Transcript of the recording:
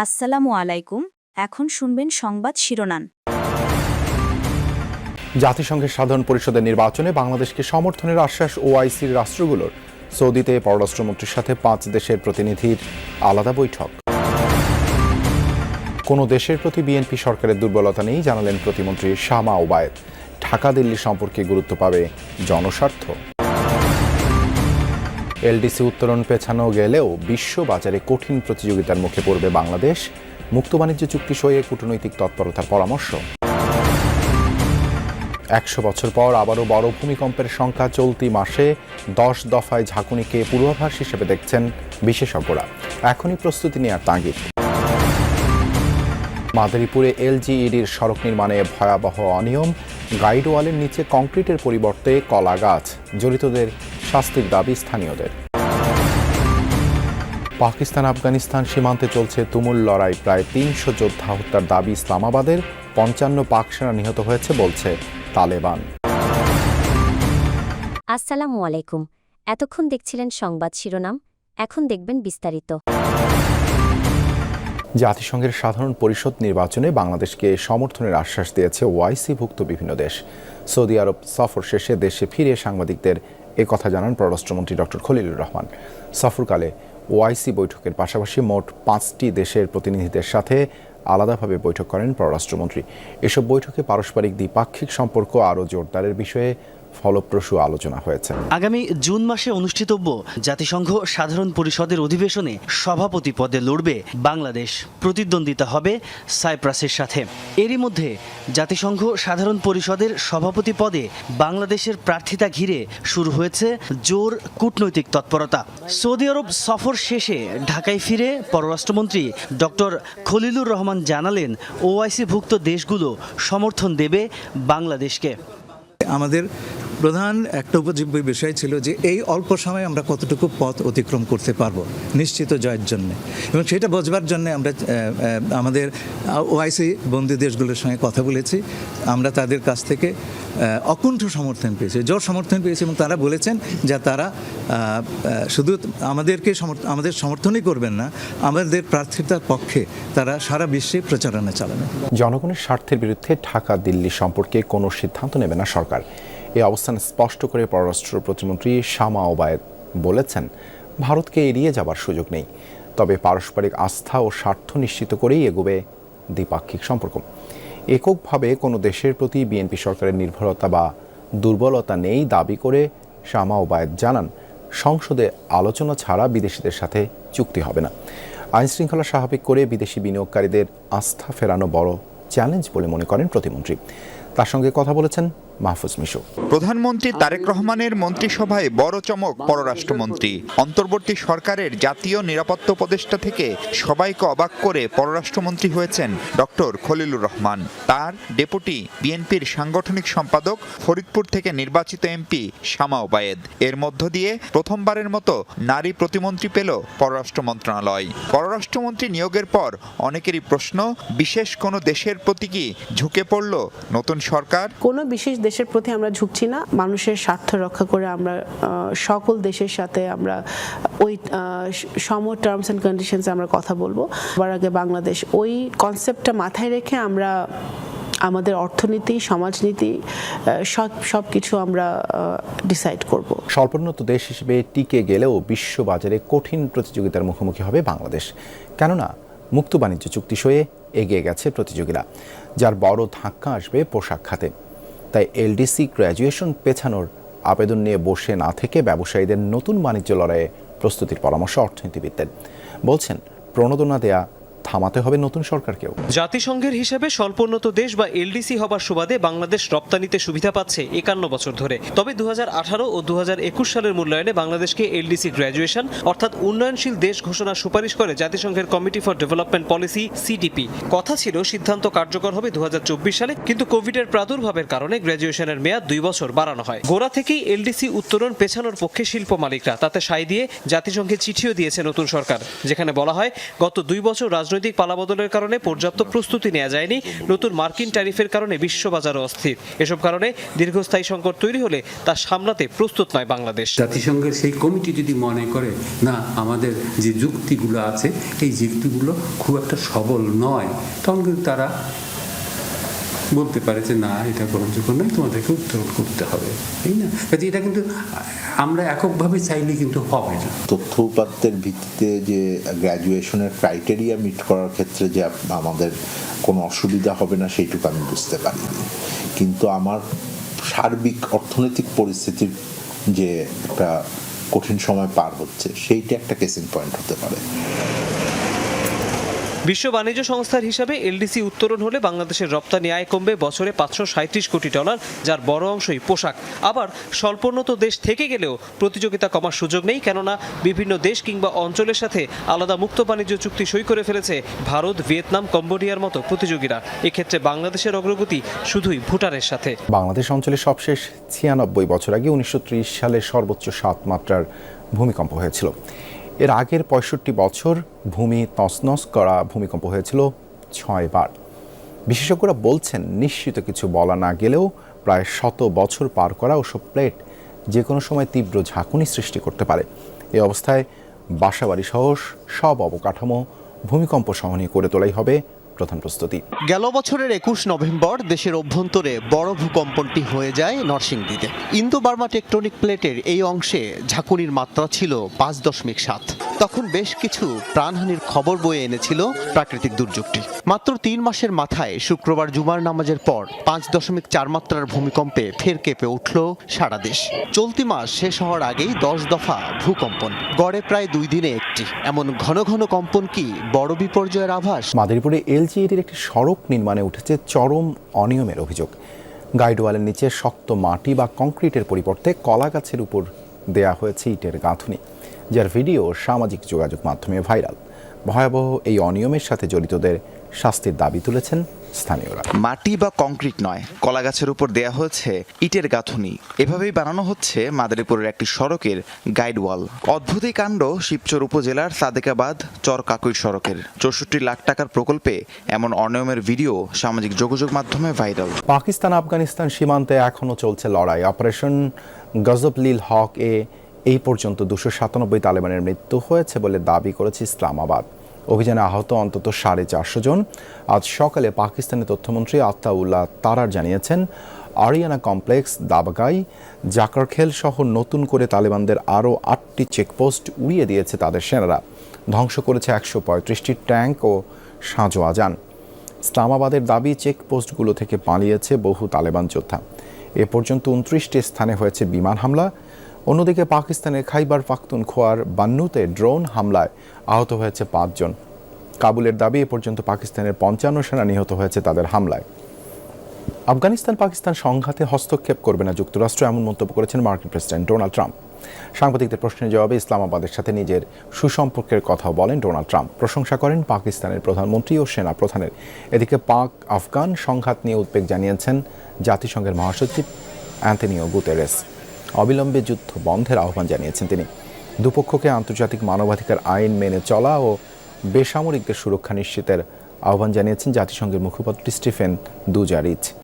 আসসালামু আলাইকুম। এখন শুনবেন সংবাদ শিরোনাম। জাতিসংঘের সাধারণ পরিষদের নির্বাচনে বাংলাদেশকে সমর্থনের আশ্বাস ওআইসির রাষ্ট্রগুলোর। সৌদিতে পররাষ্ট্রমন্ত্রীর সাথে 5 দেশের প্রতিনিধির আলাদা বৈঠক। কোনো দেশের প্রতি বিএনপি সরকারের দুর্বলতা নেই জানালেন প্রতিমন্ত্রী শামা ওবায়েদ। ঢাকা দিল্লি সম্পর্কে গুরুত্ব পাবে জনস্বার্থ। এলডিসি উত্তোলন পেছানো গেলেও বিশ্ববাজারে কঠিন প্রতিযোগিতার মুখে পড়বে বাংলাদেশ। মুক্ত বাণিজ্য চুক্তি সইয়ে কূটনৈতিক তৎপরতার পরামর্শ। 100 বছর পর আবারও বড় ভূমিকম্পের সংখ্যা চলতি মাসে 10 দফায় ঝাঁকুনিকে পূর্বাভাস হিসেবে দেখছেন বিশেষজ্ঞরা। এখনই প্রস্তুতি নেওয়ার তাগিদ। মাদারীপুরে এলজিইডির সড়ক নির্মাণে ভয়াবহ অনিয়ম। গাইডওয়ালের নিচে কংক্রিটের পরিবর্তে কলা গাছ। জড়িতদের শাস্তির দাবি স্থানীয়দের। পাকিস্তান আফগানিস্তান সীমান্তে চলছে তুমুল লড়াই। প্রায় 300 যোদ্ধা হত্যার দাবি ইসলামাবাদের। 55 পাক সেনা নিহত হয়েছে বলছে তালেবান। আসসালামু আলাইকুম। এতক্ষণ দেখছিলেন সংবাদ শিরোনাম, এখন দেখবেন বিস্তারিত। জাতিসংঘের সাধারণ পরিষদ নির্বাচনে বাংলাদেশকে সমর্থনের আশ্বাস দিয়েছে ওআইসিভুক্ত বিভিন্ন দেশ। সৌদি আরব সফর শেষে দেশে ফিরে সাংবাদিকদের কথা জানান পররাষ্ট্রমন্ত্রী ডক্টর খলিলুর রহমান। সফরকালে ওআইসি বৈঠকের পাশাপাশি মোট 5টি দেশের প্রতিনিধিদের সাথে আলাদাভাবে বৈঠক করেন পররাষ্ট্রমন্ত্রী। এসব বৈঠকে পারস্পরিক দ্বিপাক্ষিক সম্পর্ক আরও জোরদারের বিষয়ে ফলপ্রসূ আলোচনা হয়েছে। আগামী জুন মাসে অনুষ্ঠিতব্য জাতিসংঘ সাধারণ পরিষদের অধিবেশনে সভাপতি পদে লড়বে বাংলাদেশ। প্রতিদ্বন্দ্বিতা হবে সাইপ্রাসের সাথে। এরই মধ্যে জাতিসংঘ সাধারণ পরিষদের সভাপতি পদে বাংলাদেশের প্রার্থিতা ঘিরে শুরু হয়েছে জোর কূটনৈতিক তৎপরতা। সৌদি আরব সফর শেষে ঢাকায় ফিরে পররাষ্ট্রমন্ত্রী ডক্টর খলিলুর রহমান জানালেন, ওআইসিভুক্ত দেশগুলো সমর্থন দেবে বাংলাদেশকে। আমাদের প্রধান একটা উপজীব্য বিষয় ছিল যে এই অল্প সময়ে আমরা কতটুকু পথ অতিক্রম করতে পারবো নিশ্চিত জয়ের জন্য, এবং সেটা বোঝবার জন্য আমরা আমাদের ওআইসি বন্ধু দেশগুলোর সঙ্গে কথা বলেছি। আমরা তাদের কাছ থেকে অকুণ্ঠ সমর্থন পেয়েছি, জোর সমর্থন পেয়েছি, এবং তারা বলেছেন যে তারা শুধু আমাদের সমর্থনই করবেন না, আমাদের প্রার্থিতার পক্ষে তারা সারা বিশ্বে প্রচারণা চালাবেন। জনগণের স্বার্থের বিরুদ্ধে ঢাকা দিল্লি সম্পর্কে কোনো সিদ্ধান্ত নেবে না সরকার। এই অবস্থান স্পষ্ট করে পররাষ্ট্র প্রতিমন্ত্রী শামা ওবায়েদ বলেছেন, ভারতকে এড়িয়ে যাবার সুযোগ নেই, তবে পারস্পরিক আস্থা ও স্বার্থ নিশ্চিত করেই এগোবে দ্বিপাক্ষিক সম্পর্ক। এককভাবে কোনো দেশের প্রতি বিএনপি সরকারের নির্ভরতা বা দুর্বলতা নেই দাবি করে শামা ওবায়েদ জানান, সংসদে আলোচনা ছাড়া বিদেশিদের সাথে চুক্তি হবে না। আইনশৃঙ্খলা স্বাভাবিক করে বিদেশি বিনিয়োগকারীদের আস্থা ফেরানো বড় চ্যালেঞ্জ বলে মনে করেন প্রতিমন্ত্রী। তার সঙ্গে কথা বলেছেন মাহফুজ মিশু। প্রধানমন্ত্রী তারেক রহমানের মন্ত্রিসভায় বড় চমক পররাষ্ট্রমন্ত্রী। অন্তর্বর্তী সরকারের জাতীয় নিরাপত্তা উপদেষ্টা থেকে সবাইকে অবাক করে পররাষ্ট্রমন্ত্রী হয়েছেন ডক্টর খলিলুর রহমান। তার ডেপুটি বিএনপির সাংগঠনিক সম্পাদক, ফরিদপুর থেকে নির্বাচিত এমপি শামা ওবায়েদ। এর মধ্য দিয়ে প্রথমবারের মতো নারী প্রতিমন্ত্রী পেল পররাষ্ট্র মন্ত্রণালয়। পররাষ্ট্রমন্ত্রী নিয়োগের পর অনেকেরই প্রশ্ন, বিশেষ কোনো দেশের প্রতি কি ঝুঁকে পড়ল নতুন সরকার? কোনো বিশেষ দেশের প্রতি আমরা ঝুঁকছি না। মানুষের স্বার্থ রক্ষা করে আমরা সকল দেশের সাথে আমরা ওই সম টার্মস অ্যান্ড কন্ডিশনসে আমরা কথা বলবো। সবার আগে বাংলাদেশ, ওই কনসেপ্টটা মাথায় রেখে আমরা আমাদের অর্থনীতি, সমাজনীতি সব কিছু আমরা ডিসাইড করব। স্বল্পোন্নত দেশ হিসেবে টিকে গেলেও বিশ্ববাজারে কঠিন প্রতিযোগিতার মুখোমুখি হবে বাংলাদেশ। কেননা মুক্ত বাণিজ্য চুক্তি সয়ে এগিয়ে গেছে প্রতিযোগীরা, যার বড় ধাক্কা আসবে পোশাক খাতে। তাই এলডিসি গ্র্যাজুয়েশন পেছানোর আবেদন নিয়ে বসে না থেকে ব্যবসায়ীদের নতুন বাণিজ্য লড়াইয়ে প্রস্তুতির পরামর্শ অর্থনীতিবিদদের। বলছেন, প্রণোদনা দেয়া থামাতে হবে নতুন সরকারকেও। জাতিসংঘের হিসেবে স্বল্পোন্নত দেশ বা এলডিসি হবার সুবাদে বাংলাদেশ রপ্তানিতে সুবিধা পাচ্ছে 51 বছর ধরে। তবে 2018 ও 2021 সালের মূল্যায়নে বাংলাদেশকে এলডিসি গ্র্যাজুয়েশন অর্থাৎ উন্নয়নশীল দেশ ঘোষণার সুপারিশ করে জাতিসংঘের committee for development policy CDP. কথা ছিল সিদ্ধান্ত কার্যকর হবে 2024 সালে, কিন্তু কোভিডের প্রাদুর্ভাবের কারণে গ্র্যাজুয়েশনের মেয়াদ 2 বছর বাড়ানো হয়। গোড়া থেকেই এলডিসি উত্তোলন পেছানোর পক্ষে শিল্প মালিকরা, তাতে সায় দিয়ে জাতিসংঘে চিঠিও দিয়েছে নতুন সরকার, যেখানে বলা হয় গত 2 বছর রাজনৈতিক রাজনৈতিক পালাবদলের কারণে পর্যাপ্ত প্রস্তুতি নেওয়া যায়নি, নতুন মার্কিন ট্যারিফের কারণে বিশ্ববাজারও অস্থির। এসব কারণে দীর্ঘস্থায়ী সংকট তৈরি হলে তা সামলাতে প্রস্তুত নয় বাংলাদেশ। জাতিসংঘের সেই কমিটি যদি মনে করে না আমাদের যে যুক্তিগুলো আছে এই যুক্তিগুলো খুব একটা সবল নয়, তখন কিন্তু তারা বলতে পারে যে না এটা গ্রহণযোগ্য নয়, তোমাদেরকে উত্তোলন করতে হবে, তাই না? কাজে এটা কিন্তু আমরা এককভাবে চাইলে কিন্তু হবে না। তথ্য উপাত্তের ভিত্তিতে যে গ্র্যাজুয়েশনের ক্রাইটেরিয়া মিট করার ক্ষেত্রে যে আমাদের কোনো অসুবিধা হবে না সেইটুকু আমি বুঝতে পারিনি, কিন্তু আমার সার্বিক অর্থনৈতিক পরিস্থিতির যে একটা কঠিন সময় পার হচ্ছে সেইটা একটা কেসিং পয়েন্ট হতে পারে। বিশ্ব বাণিজ্য সংস্থার হিসাবে এলডিসি উত্তোলন হলে বাংলাদেশের রপ্তানি আয় কমবে বছরে $537 কোটি, যার বড় অংশই পোশাক। আবার স্বল্পোন্নত দেশ থেকে গেলেও প্রতিযোগিতা কমার সুযোগ নেই, কেননা বিভিন্ন দেশ কিংবা অঞ্চলের সাথে আলাদা মুক্ত বাণিজ্য চুক্তি সই করে ফেলেছে ভারত, ভিয়েতনাম, কম্বোডিয়ার মতো প্রতিযোগীরা। এক্ষেত্রে বাংলাদেশের অগ্রগতি শুধুই ভুটানের সাথে। বাংলাদেশ অঞ্চলে সবশেষ 96 বছর আগে 1930 সালে সর্বোচ্চ 7 মাত্রার ভূমিকম্প হয়েছিল। এর আগের 65 বছর ভূমি তছনছ করা ভূমিকম্প হয়েছিল 6 বার। বিশেষজ্ঞরা বলছেন নিশ্চিত কিছু বলা না গেলেও প্রায় 100 বছর পার করা ওসব প্লেট যে কোনো সময় তীব্র ঝাঁকুনি সৃষ্টি করতে পারে। এই অবস্থায় বাসাবাড়ি সহ সব অবকাঠামো ভূমিকম্প সহনীয় করে তোলাই হবে প্রধান প্রস্তুতি। গেল বছরের 21 নভেম্বর দেশের অভ্যন্তরে বড় ভূকম্পনটি হয়ে যায় নরসিংদীতে। ইন্দো বার্মা টেকটনিক প্লেটের এই অংশে ঝাঁকুনির মাত্রা ছিল 5.7। তখন বেশ কিছু প্রাণহানির খবর বয়ে এনেছিল প্রাকৃতিক দুর্যোগটি। মাত্র 3 মাসের মাথায় শুক্রবার জুমার নামাজের পর 5.4 মাত্রার ভূমিকম্পে ফের কেঁপে উঠল সারা দেশ। চলতি মাস শেষ হওয়ার আগেই 10 দফা ভূকম্পন, গড়ে প্রায় 2 দিনে একটি। এমন ঘন ঘন কম্পন কি বড় বিপর্যয়ের আভাস? মাদারীপুরে এলজিইডির একটি সড়ক নির্মাণে উঠেছে চরম অনিয়মের অভিযোগ। গাইডওয়ালের নিচে শক্ত মাটি বা কংক্রিটের পরিবর্তে কলা গাছের উপর দেয়া হয়েছে ইটের গাঁথুনি, যার ভিডিও সামাজিক যোগাযোগ মাধ্যমে ভাইরাল। ভয়াবহ এই অনিয়মের সাথে জড়িতদের শাস্তির দাবি তুলেছেন স্থানীয়রা। মাটি বা কংক্রিট নয়, কলা গাছের উপর দেয়া হয়েছে ইটের গাঁথুনি। এভাবেই বানানো হচ্ছে মাদারীপুরের একটি সড়কের গাইডওয়াল। অদ্ভুত এই কাণ্ড শিবচর উপজেলার সাদেকাবাদ চর কাকুই সড়কের। 64 লাখ টাকার প্রকল্পে এমন অনিয়মের ভিডিও সামাজিক যোগাযোগ মাধ্যমে ভাইরাল। পাকিস্তান আফগানিস্তান সীমান্তে এখনও চলছে লড়াই। অপারেশন গজবলিল হক এই পর্যন্ত 297 তালেবানের মৃত্যু হয়েছে বলে দাবি করেছে ইসলামাবাদ। অভিযানে আহত অন্তত 450 জন। আজ সকালে পাকিস্তানের তথ্যমন্ত্রী আতাউল্লাহ তারার জানিয়েছেন, আরিয়ানা কমপ্লেক্স, দাবাগাই, জাকারখেল সহ নতুন করে তালেবানদের আরও 8টি চেকপোস্ট উড়িয়ে দিয়েছে তাদের সেনারা। ধ্বংস করেছে 135টি ট্যাঙ্ক ও সাঁজোয়া যান। ইসলামাবাদের দাবি, চেকপোস্টগুলো থেকে পালিয়েছে বহু তালেবান যোদ্ধা। এ পর্যন্ত 29টি স্থানে হয়েছে বিমান হামলা। অন্যদিকে পাকিস্তানের খাইবার পাখতুনখোয়ার বান্নুতে ড্রোন হামলায় আহত হয়েছে 5 জন। কাবুলের দাবি, এ পর্যন্ত পাকিস্তানের 55 সেনা নিহত হয়েছে তাদের হামলায়। আফগানিস্তান পাকিস্তান সংঘাতে হস্তক্ষেপ করবে না যুক্তরাষ্ট্র, এমন মন্তব্য করেছেন মার্কিন প্রেসিডেন্ট ডোনাল্ড ট্রাম্প। সাংবাদিকদের প্রশ্নের জবাবে ইসলামাবাদের সাথে নিজের সুসম্পর্কের কথাও বলেন ডোনাল্ড ট্রাম্প। প্রশংসা করেন পাকিস্তানের প্রধানমন্ত্রী ও সেনা প্রধানের। এদিকে পাক আফগান সংঘাত নিয়ে উদ্বেগ জানিয়েছেন জাতিসংঘের মহাসচিব অ্যান্টনিও গুতেরেস। অবিলম্বে যুদ্ধ বন্ধের আহ্বান জানিয়েছেন তিনি। দুপক্ষকে আন্তর্জাতিক মানবাধিকার আইন মেনে চলা ও বেসামরিকদের সুরক্ষা নিশ্চিতের আহ্বান জানিয়েছেন জাতিসংঘের মুখপাত্র স্টিফেন দুজারিচ।